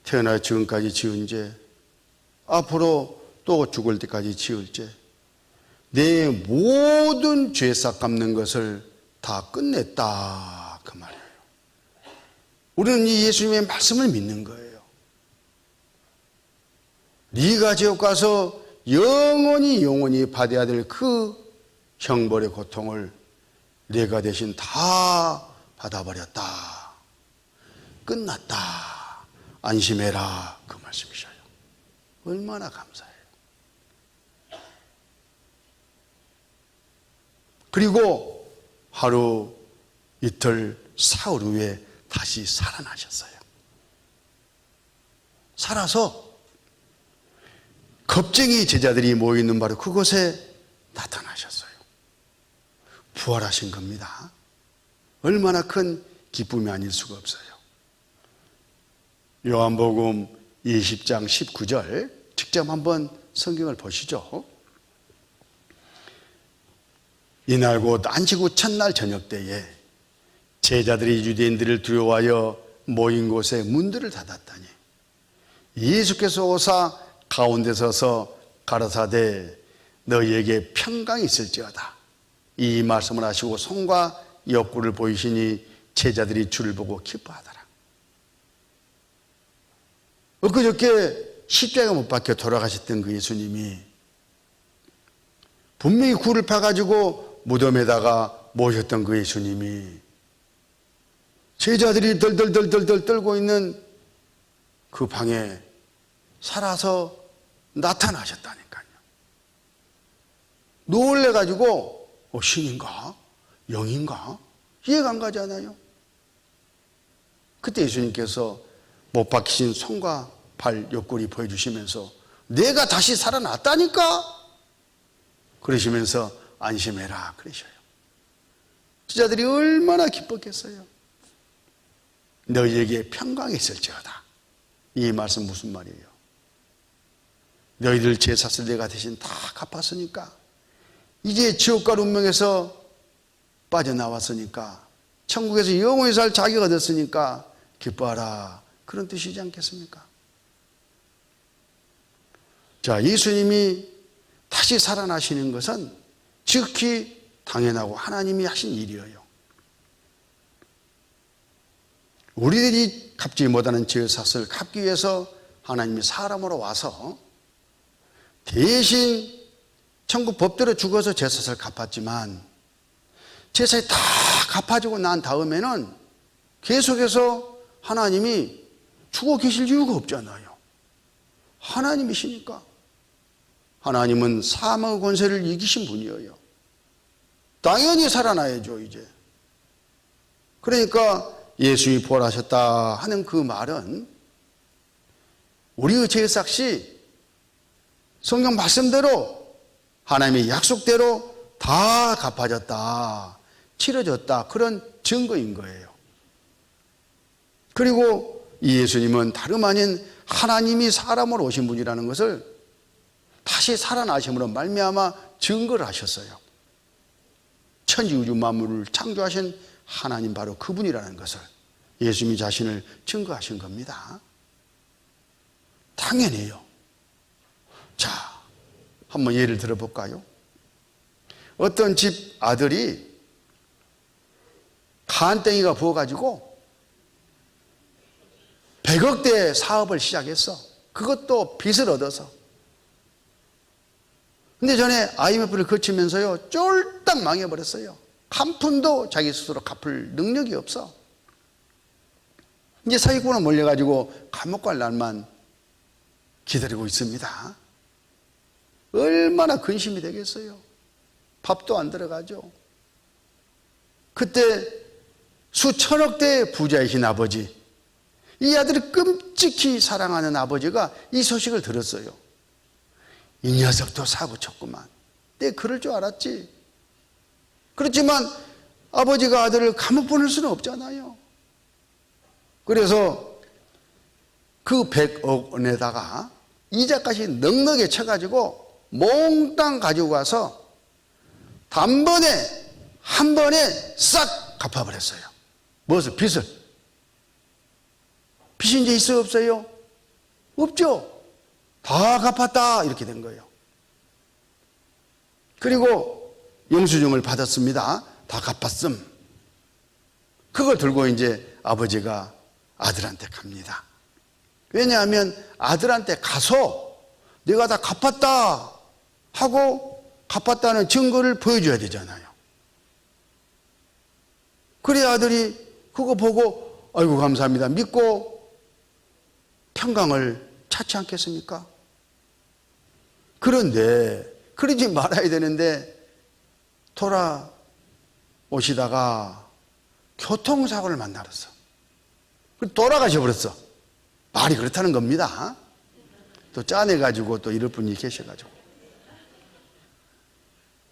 태어나 지금까지 지은 죄, 앞으로 또 죽을 때까지 지을 죄, 내 모든 죄싹 갚는 것을 다 끝냈다 그 말이에요. 우리는 이 예수님의 말씀을 믿는 거예요. 네가 지옥 가서 영원히 받아야 될 그 형벌의 고통을 내가 대신 다 받아버렸다. 끝났다. 안심해라 그 말씀이셔요. 얼마나 감사해요. 그리고 하루 이틀 사흘 후에 다시 살아나셨어요. 살아서 겁쟁이 제자들이 모이는 바로 그곳에 나타나셨어요. 부활하신 겁니다. 얼마나 큰 기쁨이 아닐 수가 없어요. 요한복음 20장 19절 직접 한번 성경을 보시죠. 이날 곧 안식 후 첫날 저녁 때에 제자들이 유대인들을 두려워하여 모인 곳에 문들을 닫았다니 예수께서 오사 가운데 서서 가라사대 너희에게 평강이 있을지어다. 이 말씀을 하시고 손과 옆구를 보이시니 제자들이 주를 보고 기뻐하더라. 엊그저께 십자가 못 박혀 돌아가셨던 그 예수님이 분명히 굴을 파가지고 무덤에다가 모셨던 그 예수님이 제자들이 덜덜덜덜 떨고 있는 그 방에 살아서 나타나셨다니까요. 놀래가지고 신인가? 영인가? 이해가 안 가잖아요. 그때 예수님께서 못 박히신 손과 발 옆구리 보여주시면서 내가 다시 살아났다니까? 그러시면서 안심해라 그러셔요. 제자들이 얼마나 기뻤겠어요. 너희에게 평강이 있을지어다. 이 말씀 무슨 말이에요? 너희들 죄 샀을 내가 대신 다 갚았으니까 이제 지옥과 운명에서 빠져나왔으니까 천국에서 영원히 살 자격을 얻었으니까 기뻐하라. 그런 뜻이지 않겠습니까? 자, 예수님이 다시 살아나시는 것은 지극히 당연하고 하나님이 하신 일이에요. 우리들이 갚지 못하는 죄의 삭을 갚기 위해서 하나님이 사람으로 와서 대신 천국 법대로 죽어서 제사를 갚았지만 제사를 다 갚아주고 난 다음에는 계속해서 하나님이 죽어 계실 이유가 없잖아요. 하나님이시니까. 하나님은 사망의 권세를 이기신 분이에요. 당연히 살아나야죠 이제. 그러니까 예수님이 부활하셨다 하는 그 말은 우리의 죄삭이 성경 말씀대로 하나님의 약속대로 다 갚아졌다, 치러졌다 그런 증거인 거예요. 그리고 이 예수님은 다름 아닌 하나님이 사람으로 오신 분이라는 것을 다시 살아나심으로 말미암아 증거를 하셨어요. 천지우주 만물을 창조하신 하나님 바로 그분이라는 것을 예수님이 자신을 증거하신 겁니다. 당연해요. 자, 한번 예를 들어볼까요? 어떤 집 아들이 간땡이가 부어가지고 100억대 사업을 시작했어. 그것도 빚을 얻어서. 근데 전에 IMF를 거치면서요 쫄딱 망해버렸어요. 한 푼도 자기 스스로 갚을 능력이 없어. 이제 사기꾼은 몰려가지고 감옥 갈 날만 기다리고 있습니다. 얼마나 근심이 되겠어요. 밥도 안 들어가죠. 그때 수천억 대 부자이신 아버지, 이 아들을 끔찍히 사랑하는 아버지가 이 소식을 들었어요. 이 녀석도 사고 쳤구만. 내 그럴 줄 알았지. 그렇지만 아버지가 아들을 감옥 보낼 수는 없잖아요. 그래서 그 100억 원에다가 이자까지 넉넉히 쳐가지고 몽땅 가지고 가서 단번에 한 번에 싹 갚아버렸어요. 무엇을? 빚을. 빚이 이제 있어요? 없어요? 없죠. 다 갚았다 이렇게 된 거예요. 그리고 영수증을 받았습니다. 다 갚았음. 그걸 들고 이제 아버지가 아들한테 갑니다. 왜냐하면 아들한테 가서 내가 다 갚았다 하고 갚았다는 증거를 보여줘야 되잖아요. 그래야 아들이 그거 보고 아이고 감사합니다 믿고 평강을 찾지 않겠습니까? 그런데 그러지 말아야 되는데 돌아오시다가 교통사고를 만나버렸어. 돌아가셔 버렸어. 말이 그렇다는 겁니다. 또 짜내가지고 또 이럴 분이 계셔가지고.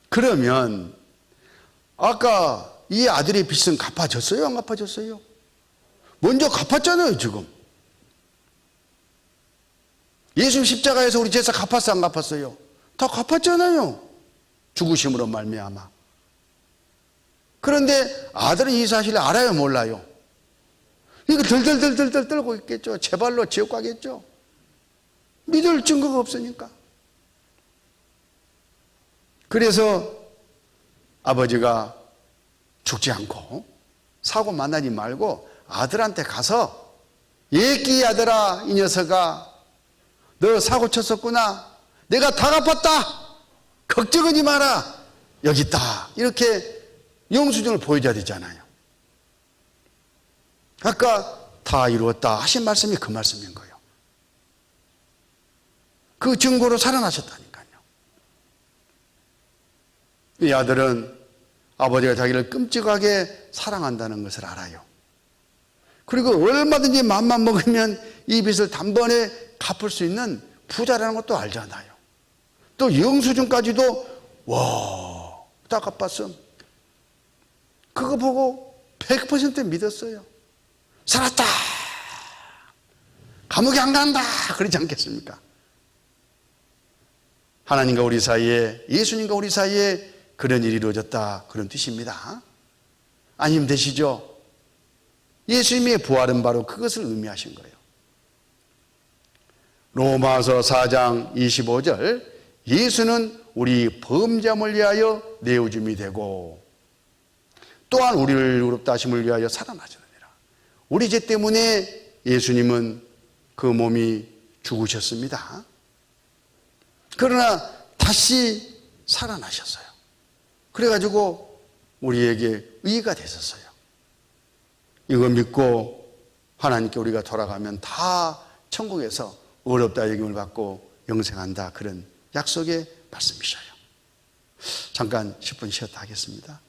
그러면 아까 이 아들의 빚은 갚아졌어요? 안 갚아졌어요? 먼저 갚았잖아요 지금. 예수 십자가에서 우리 제사 갚았어 안 갚았어요? 다 갚았잖아요. 죽으심으로 말미암아. 그런데 아들은 이 사실을 알아요 몰라요? 이거 덜덜덜덜 떨고 있겠죠. 제발로 지옥 가겠죠. 믿을 증거가 없으니까. 그래서 아버지가 죽지 않고 사고 만나지 말고 아들한테 가서 예끼 아들아 이 녀석아 너 사고 쳤었구나. 내가 다 갚았다. 걱정하지 마라. 여기 있다. 이렇게 영수증을 보여줘야 되잖아요. 아까 다 이루었다 하신 말씀이 그 말씀인 거예요. 그 증거로 살아나셨다니까요. 이 아들은 아버지가 자기를 끔찍하게 사랑한다는 것을 알아요. 그리고 얼마든지 마음만 먹으면 이 빚을 단번에 갚을 수 있는 부자라는 것도 알잖아요. 또 영수증까지도 다 갚았음. 그거 보고 100% 믿었어요. 살았다. 감옥에 안 간다. 그러지 않겠습니까? 하나님과 우리 사이에, 예수님과 우리 사이에 그런 일이 이루어졌다. 그런 뜻입니다. 아니면 되시죠? 예수님의 부활은 바로 그것을 의미하신 거예요. 로마서 4장 25절 예수는 우리 범죄함을 위하여 내어줌이 되고 또한 우리를 의롭다 하심을 위하여 살아나셨느니라. 우리 죄 때문에 예수님은 그 몸이 죽으셨습니다. 그러나 다시 살아나셨어요. 그래가지고 우리에게 의가 되셨어요. 이거 믿고 하나님께 우리가 돌아가면 다 천국에서 의롭다 여김을 받고 영생한다. 그런 약속의 말씀이셔요. 잠깐 10분 쉬었다 하겠습니다.